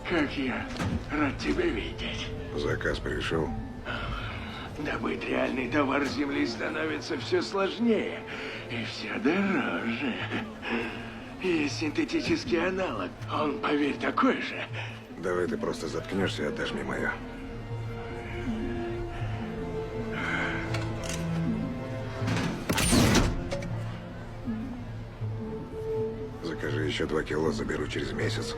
Как я рад тебя видеть. Заказ пришел. Добыть реальный товар с земли становится все сложнее и все дороже. Есть синтетический аналог. Он, поверь, такой же. Давай ты просто заткнешься и отдашь мне мое. Закажи еще 2 кило, заберу через месяц.